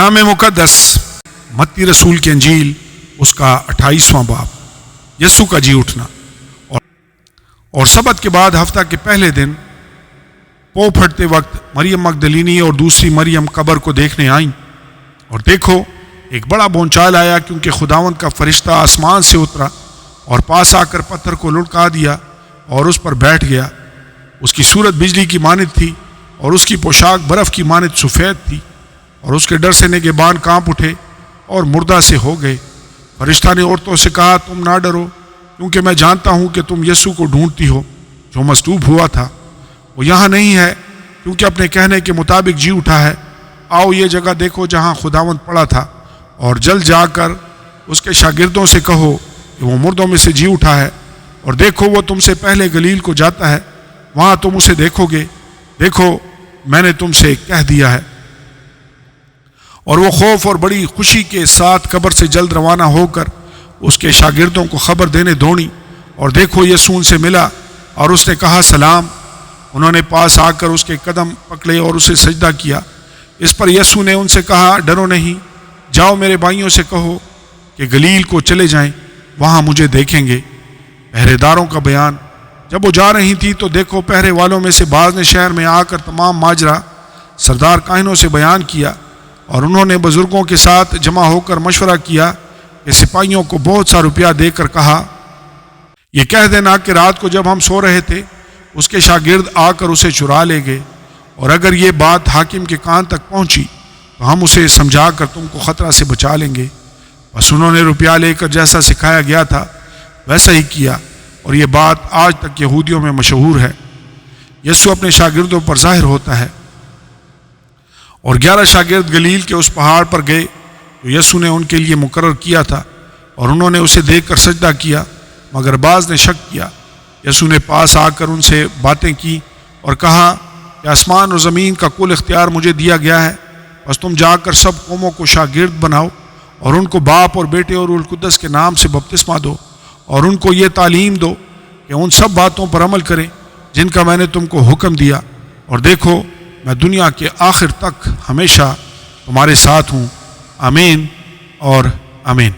کلام مقدس متی رسول کی انجیل اس کا 28واں باب، یسوع کا جی اٹھنا۔ اور سبت کے بعد ہفتہ کے پہلے دن پو پھٹتے وقت مریم مگدلینی اور دوسری مریم قبر کو دیکھنے آئیں، اور دیکھو ایک بڑا بونچال آیا، کیونکہ خداوند کا فرشتہ آسمان سے اترا اور پاس آ کر پتھر کو لڑکا دیا اور اس پر بیٹھ گیا۔ اس کی صورت بجلی کی مانند تھی اور اس کی پوشاک برف کی مانند سفید تھی، اور اس کے ڈر سے نگہبان کانپ اٹھے اور مردہ سے ہو گئے۔ فرشتہ نے عورتوں سے کہا، تم نہ ڈرو، کیونکہ میں جانتا ہوں کہ تم یسوع کو ڈھونڈتی ہو جو مصلوب ہوا تھا۔ وہ یہاں نہیں ہے، کیونکہ اپنے کہنے کے مطابق جی اٹھا ہے۔ آؤ یہ جگہ دیکھو جہاں خداوند پڑا تھا، اور جلد جا کر اس کے شاگردوں سے کہو کہ وہ مردوں میں سے جی اٹھا ہے، اور دیکھو وہ تم سے پہلے گلیل کو جاتا ہے، وہاں تم اسے دیکھو گے۔ دیکھو میں نے تم سے کہہ دیا ہے۔ اور وہ خوف اور بڑی خوشی کے ساتھ قبر سے جلد روانہ ہو کر اس کے شاگردوں کو خبر دینے دوڑی، اور دیکھو یسوع ان سے ملا اور اس نے کہا، سلام۔ انہوں نے پاس آ کر اس کے قدم پکڑے اور اسے سجدہ کیا۔ اس پر یسوع نے ان سے کہا، ڈرو نہیں، جاؤ میرے بھائیوں سے کہو کہ گلیل کو چلے جائیں، وہاں مجھے دیکھیں گے۔ پہرے داروں کا بیان۔ جب وہ جا رہی تھی تو دیکھو پہرے والوں میں سے بعض نے شہر میں آ کر تمام ماجرا سردار کاہنوں سے بیان کیا، اور انہوں نے بزرگوں کے ساتھ جمع ہو کر مشورہ کیا کہ سپاہیوں کو بہت سا روپیہ دے کر کہا، یہ کہہ دینا کہ رات کو جب ہم سو رہے تھے اس کے شاگرد آ کر اسے چرا لے گئے، اور اگر یہ بات حاکم کے کان تک پہنچی تو ہم اسے سمجھا کر تم کو خطرہ سے بچا لیں گے۔ بس انہوں نے روپیہ لے کر جیسا سکھایا گیا تھا ویسا ہی کیا، اور یہ بات آج تک یہودیوں میں مشہور ہے۔ یسوع اپنے شاگردوں پر ظاہر ہوتا ہے۔ اور 11 شاگرد گلیل کے اس پہاڑ پر گئے جو یسوع نے ان کے لیے مقرر کیا تھا، اور انہوں نے اسے دیکھ کر سجدہ کیا، مگر بعض نے شک کیا۔ یسوع نے پاس آ کر ان سے باتیں کی اور کہا کہ آسمان اور زمین کا کل اختیار مجھے دیا گیا ہے، بس تم جا کر سب قوموں کو شاگرد بناؤ، اور ان کو باپ اور بیٹے اور روح القدس کے نام سے بپتسمہ دو، اور ان کو یہ تعلیم دو کہ ان سب باتوں پر عمل کریں جن کا میں نے تم کو حکم دیا، اور دیکھو میں دنیا کے آخر تک ہمیشہ تمہارے ساتھ ہوں۔ آمین اور آمین۔